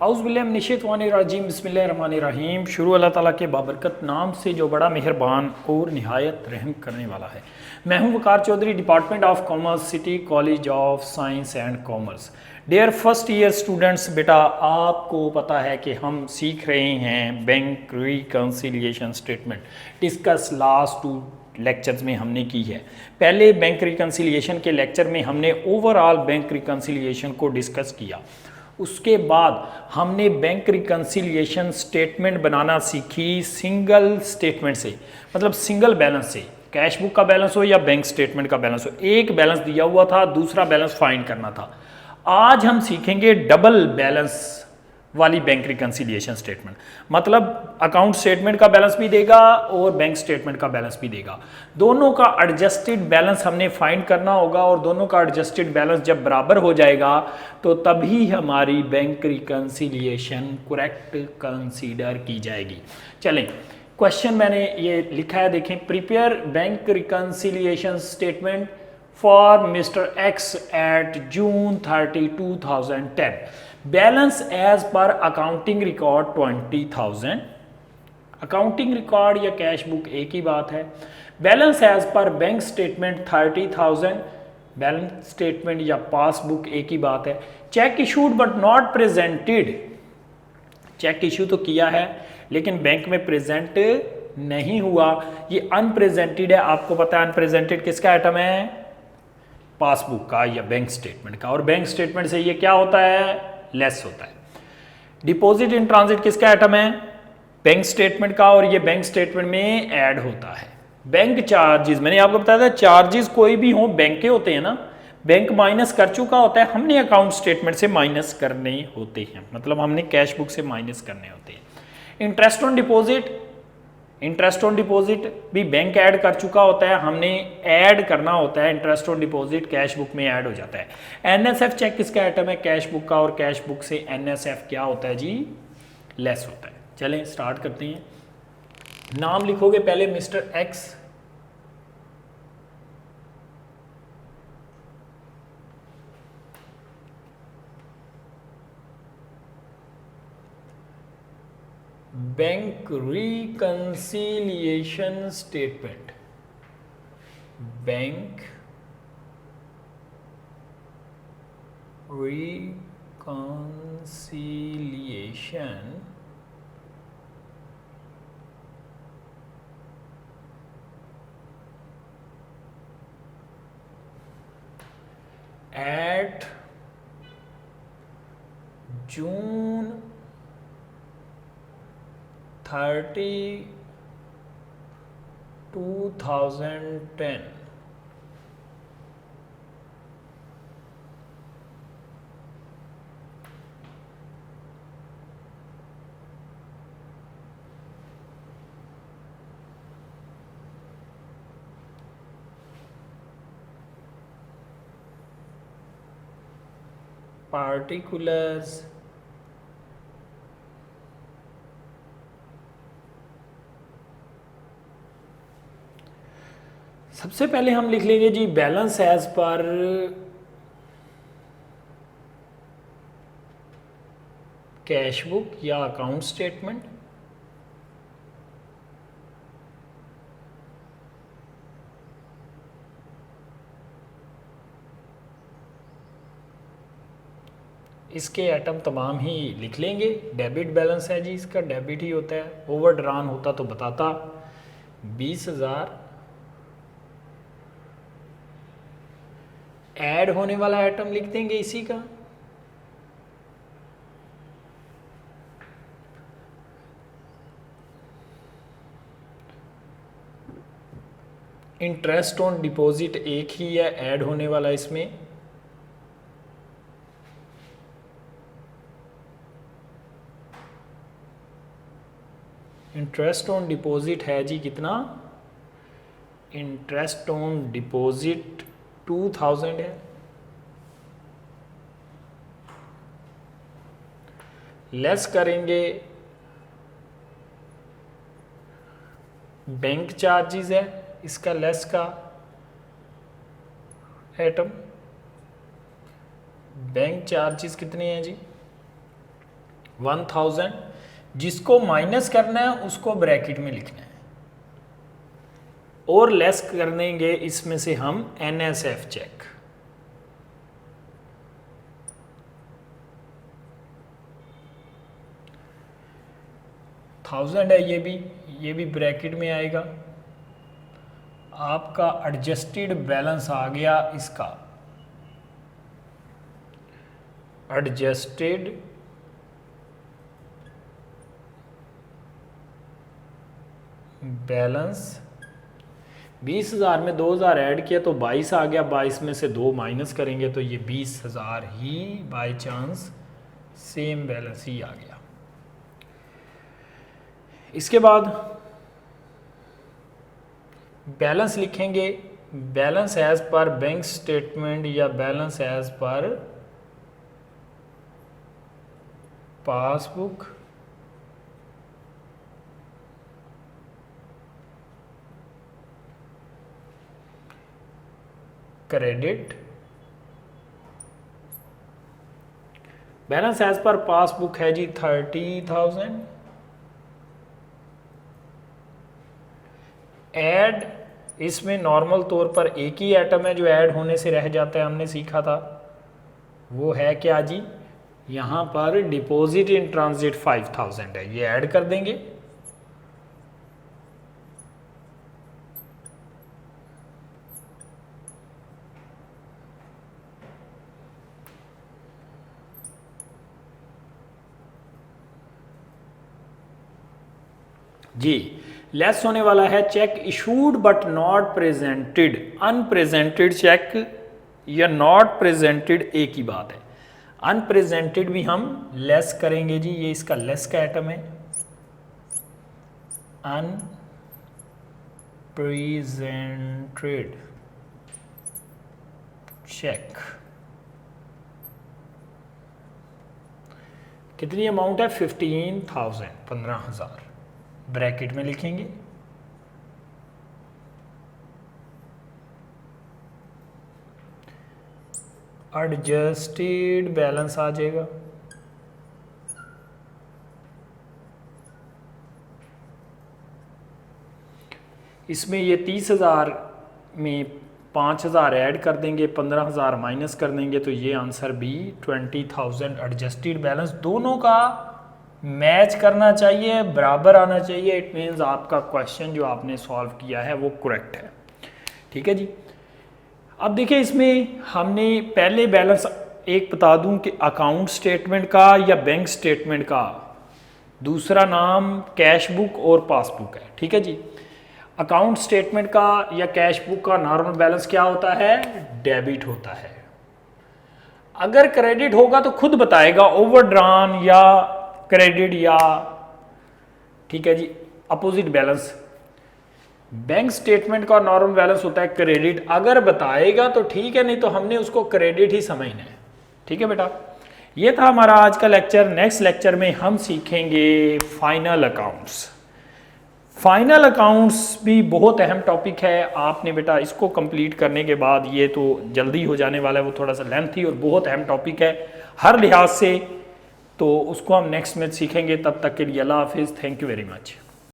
औज़ुबिल्लाहिमिनश्शैतानिर्रजीम बिस्मिल्लाहिर्रहमानिर्रहीम। शुरू अल्लाह ताला के बाबरकत नाम से जो बड़ा मेहरबान और निहायत रहम करने वाला है। मैं हूं Waqar Chaudhary, department of commerce, city college of science and commerce. Dear first year students, बेटा आपको पता है कि हम सीख रहे हैं bank reconciliation statement. Discuss last 2 lectures में हमने की है। पहले बैंक रिकन्सिलिएशन के लेक्चर में हमने ओवरऑल बैंक रिकन्सिलिएशन को डिस्कस किया। उसके बाद हमने बैंक रिकन्सिलिएशन स्टेटमेंट बनाना सीखी सिंगल स्टेटमेंट से, मतलब सिंगल बैलेंस से। कैश बुक का बैलेंस हो या बैंक स्टेटमेंट का बैलेंस हो, एक बैलेंस दिया हुआ था, दूसरा बैलेंस फाइंड करना था। आज हम सीखेंगे डबल बैलेंस वाली बैंक रिकन्सिलिएशन स्टेटमेंट, मतलब अकाउंट स्टेटमेंट का बैलेंस भी देगा और बैंक स्टेटमेंट का बैलेंस भी देगा। दोनों का एडजस्टेड बैलेंस हमने फाइंड करना होगा और दोनों का एडजस्टेड बैलेंस जब बराबर हो जाएगा तो तभी हमारी बैंक रिकन्सिलिएशन करेक्ट कंसीडर की जाएगी। चलें, क्वेश्चन मैंने ये लिखा है, देखें। Prepare bank reconciliation statement for mister X at June 30, 2010। Balance as per accounting record 20,000। Accounting record या कैश बुक एक ही बात है। Balance as per bank statement 30,000। Balance statement या पासबुक एक ही बात है। Cheque issued but not presented. Cheque issue तो किया है लेकिन बैंक में प्रेजेंट नहीं हुआ, ये अनप्रेजेंटेड है। आपको पता है अनप्रेजेंटेड किसका आइटम है? पासबुक का या बैंक स्टेटमेंट का। और बैंक स्टेटमेंट से ये क्या होता है? लेस होता है। डिपॉजिट इन ट्रांजिट किसका आइटम है? बैंक स्टेटमेंट का, और ये बैंक स्टेटमेंट में ऐड होता है। बैंक चार्जेस, मैंने आपको बताया था चार्जेस कोई भी हो बैंक के होते हैं ना, बैंक माइनस कर चुका होता है, हमने अकाउंट स्टेटमेंट से माइनस करने होते हैं, मतलब हमने कैश बुक से माइनस करने होते हैं। Interest on deposit, interest on deposit भी बैंक ऐड कर चुका होता है, हमने ऐड करना होता है। Interest on deposit cash book में ऐड हो जाता है। एनएसएफ चेक किसका आइटम है? कैश बुक का, और कैश बुक से एनएसएफ क्या होता है जी? लेस होता है। चलें स्टार्ट करते हैं। नाम लिखोगे पहले mister X, bank reconciliation statement, bank reconciliation at June 30, 2010। Particulars सबसे पहले हम लिख लेंगे जी balance as per cash book या अकाउंट स्टेटमेंट। इसके आइटम तमाम ही लिख लेंगे। डेबिट बैलेंस है जी, इसका डेबिट ही होता है। ओवर ड्रान होता तो बताता। 20,000 ऐड होने वाला आइटम लिख देंगे इसी का। इंटरेस्ट ऑन डिपॉजिट एक ही है ऐड होने वाला इसमें। इंटरेस्ट ऑन डिपॉजिट है जी कितना? इंटरेस्ट ऑन डिपॉजिट 2000 है। लेस करेंगे बैंक चार्जेस है, इसका लेस का आइटम। बैंक चार्जेस कितने हैं जी? 1000, जिसको माइनस करना है उसको ब्रैकेट में लिखना है और लेस कर देंगे इसमें से हम NSF चेक। थाउजेंड है, ये भी ब्रैकेट में आएगा। आपका एडजस्टेड बैलेंस आ गया, इसका एडजस्टेड बैलेंस 20,000 में 2,000 ऐड किया तो 22 आ गया, 22 में से 2 माइनस करेंगे तो ये 20,000 ही बाय चांस सेम बैलेंस ही आ गया। इसके बाद बैलेंस लिखेंगे, balance as per bank statement या balance as per passbook credit. Balance as per passbook है जी 30,000। ऐड, इसमें नॉर्मल तौर पर एक ही आइटम है जो ऐड होने से रह जाता है, हमने सीखा था, वो है क्या जी, यहाँ पर डिपॉजिट इन ट्रांजिट 5,000 है, ये ऐड कर देंगे। जी लेस होने वाला है cheque issued but not presented. Unpresented cheque या नॉट प्रेजेंटेड एक ही बात है। अनप्रेजेंटेड भी हम लेस करेंगे जी, ये इसका लेस का आइटम है। अनप्रेजेंटेड चेक कितनी अमाउंट है 15,000, 15,000 ब्रैकेट में लिखेंगे। एडजस्टेड बैलेंस आ जाएगा, इसमें ये 30,000 में 5,000 ऐड कर देंगे, 15,000 माइनस कर देंगे तो ये आंसर भी 20,000 एडजस्टेड बैलेंस। दोनों का मैच करना चाहिए, बराबर आना चाहिए। इट मीन्स आपका क्वेश्चन जो आपने सॉल्व किया है वो करेक्ट है। ठीक है जी। अब देखिए इसमें हमने पहले बैलेंस एक बता दूं कि अकाउंट स्टेटमेंट का या बैंक स्टेटमेंट का दूसरा नाम कैश बुक और पासबुक है। ठीक है जी। अकाउंट स्टेटमेंट का या कैश बुक का नॉर्मल बैलेंस क्या होता है, डेबिट होता है। अगर क्रेडिट होगा तो खुद बताएगा, ओवरड्रान या क्रेडिट या, ठीक है जी, अपोजिट बैलेंस। बैंक स्टेटमेंट का नॉर्मल बैलेंस होता है क्रेडिट, अगर बताएगा तो ठीक है, नहीं तो हमने उसको क्रेडिट ही समझना है। ठीक है बेटा, ये था हमारा आज का लेक्चर। नेक्स्ट लेक्चर में हम सीखेंगे फाइनल अकाउंट्स। फाइनल अकाउंट्स भी बहुत अहम टॉपिक है। आपने बेटा इसको कंप्लीट करने के बाद, ये तो जल्दी हो जाने वाला है, वो थोड़ा सा लेंथी और बहुत अहम टॉपिक है हर लिहाज से, तो उसको हम नेक्स्ट में सीखेंगे। तब तक के लिए अल्लाह हाफिज़, थैंक यू वेरी मच।